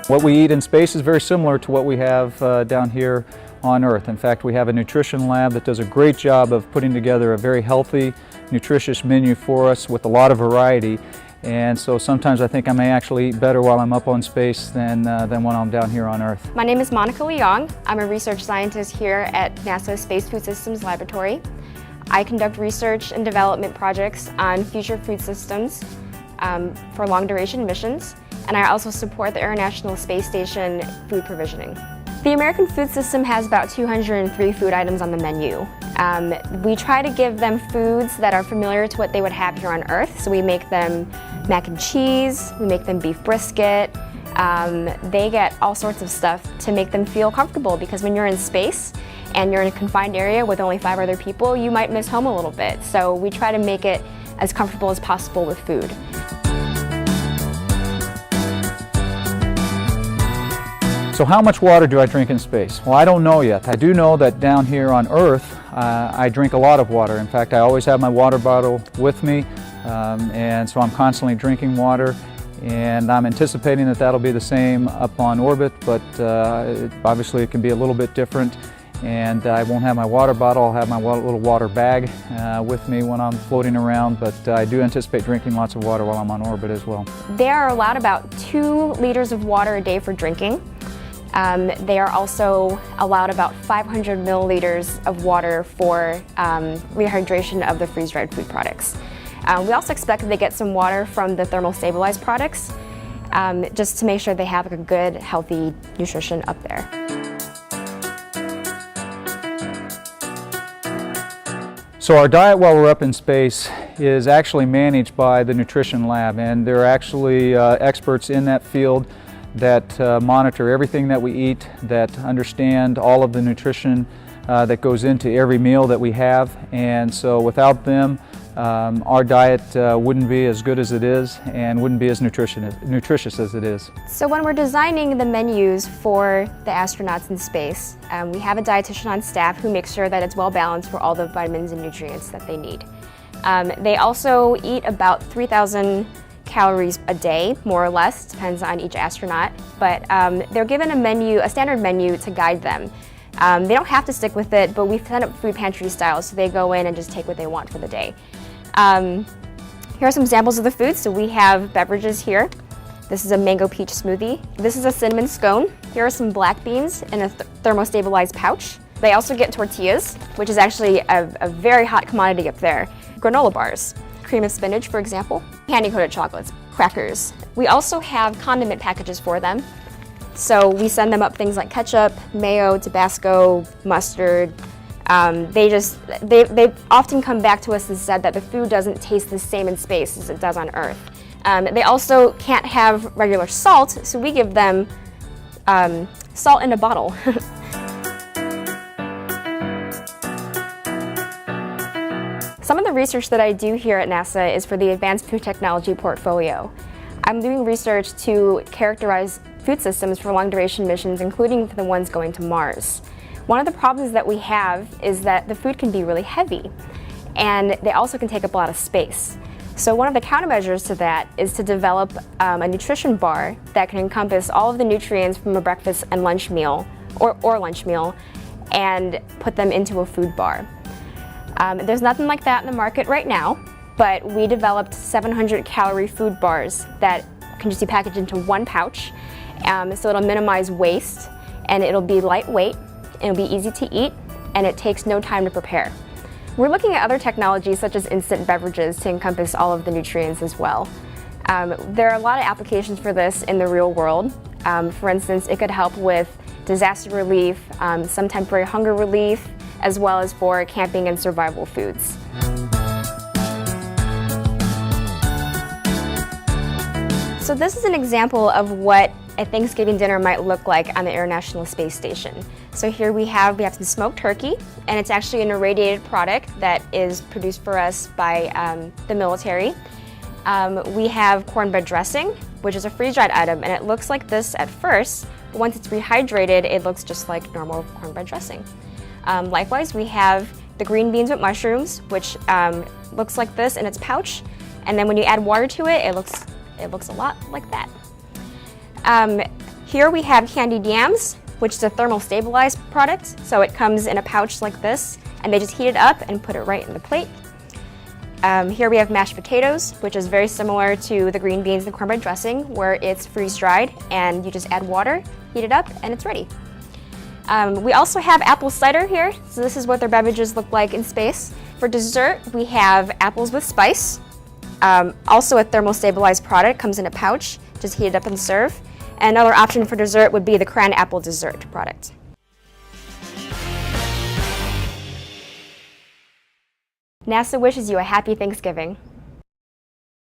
What we eat in space is very similar to what we have down here on Earth. In fact, we have a nutrition lab that does a great job of putting together a very healthy, nutritious menu for us with a lot of variety. And so sometimes I think I may actually eat better while I'm up on space than when I'm down here on Earth. My name is Monica Leong. I'm a research scientist here at NASA's Space Food Systems Laboratory. I conduct research and development projects on future food systems for long-duration missions, and I also support the International Space Station food provisioning. The American food system has about 203 food items on the menu. We try to give them foods that are familiar to what they would have here on Earth. So we make them mac and cheese, we make them beef brisket. They get all sorts of stuff to make them feel comfortable, because when you're in space and you're in a confined area with only 5 other people, you might miss home a little bit. So we try to make it as comfortable as possible with food. So how much water do I drink in space? Well, I don't know yet. I do know that down here on Earth, I drink a lot of water. In fact, I always have my water bottle with me, and so I'm constantly drinking water. And I'm anticipating that that'll be the same up on orbit, but obviously it can be a little bit different. And I won't have my water bottle, I'll have my little water bag with me when I'm floating around, but I do anticipate drinking lots of water while I'm on orbit as well. They are allowed about 2 liters of water a day for drinking. They are also allowed about 500 milliliters of water for rehydration of the freeze-dried food products. We also expect that they get some water from the thermal stabilized products, just to make sure they have a good, healthy nutrition up there. So our diet while we're up in space is actually managed by the nutrition lab, and there are actually experts in that field that monitor everything that we eat, that understand all of the nutrition that goes into every meal that we have. And so without them, our diet wouldn't be as good as it is and wouldn't be as nutritious as it is. So when we're designing the menus for the astronauts in space, we have a dietitian on staff who makes sure that it's well balanced for all the vitamins and nutrients that they need. They also eat about 3,000 calories a day, more or less, depends on each astronaut, but they're given a standard menu to guide them. They don't have to stick with it, but we've set up food pantry style, so they go in and just take what they want for the day. Here are some examples of the food. So we have beverages here. This is a mango peach smoothie. This is a cinnamon scone. Here are some black beans in a thermostabilized pouch. They also get tortillas, which is actually a very hot commodity up there. Granola bars, cream of spinach, for example, candy-coated chocolates, crackers. We also have condiment packages for them. So we send them up things like ketchup, mayo, Tabasco, mustard. They often come back to us and said that the food doesn't taste the same in space as it does on Earth. They also can't have regular salt, so we give them salt in a bottle. Some of the research that I do here at NASA is for the Advanced Food Technology portfolio. I'm doing research to characterize food systems for long-duration missions, including the ones going to Mars. One of the problems that we have is that the food can be really heavy, and they also can take up a lot of space. So one of the countermeasures to that is to develop a nutrition bar that can encompass all of the nutrients from a breakfast and lunch meal, or lunch meal, and put them into a food bar. There's nothing like that in the market right now, but we developed 700 calorie food bars that can just be packaged into one pouch. So it'll minimize waste, and it'll be lightweight, it'll be easy to eat, and it takes no time to prepare. We're looking at other technologies such as instant beverages to encompass all of the nutrients as well. There are a lot of applications for this in the real world. For instance, it could help with disaster relief, some temporary hunger relief, as well as for camping and survival foods. So this is an example of what a Thanksgiving dinner might look like on the International Space Station. So here we have some smoked turkey, and it's actually an irradiated product that is produced for us by the military. We have cornbread dressing, which is a freeze-dried item, and it looks like this at first. But once it's rehydrated, it looks just like normal cornbread dressing. Likewise, we have the green beans with mushrooms, which looks like this in its pouch, and then when you add water to it, it looks a lot like that. Here we have candied yams, which is a thermal stabilized product. So it comes in a pouch like this, and they just heat it up and put it right in the plate. Here we have mashed potatoes, which is very similar to the green beans and cornbread dressing, where it's freeze-dried and you just add water, heat it up, and it's ready. We also have apple cider here, so this is what their beverages look like in space. For dessert, we have apples with spice, also a thermal stabilized product, comes in a pouch, just heat it up and serve. And another option for dessert would be the cran apple dessert product. NASA wishes you a happy Thanksgiving.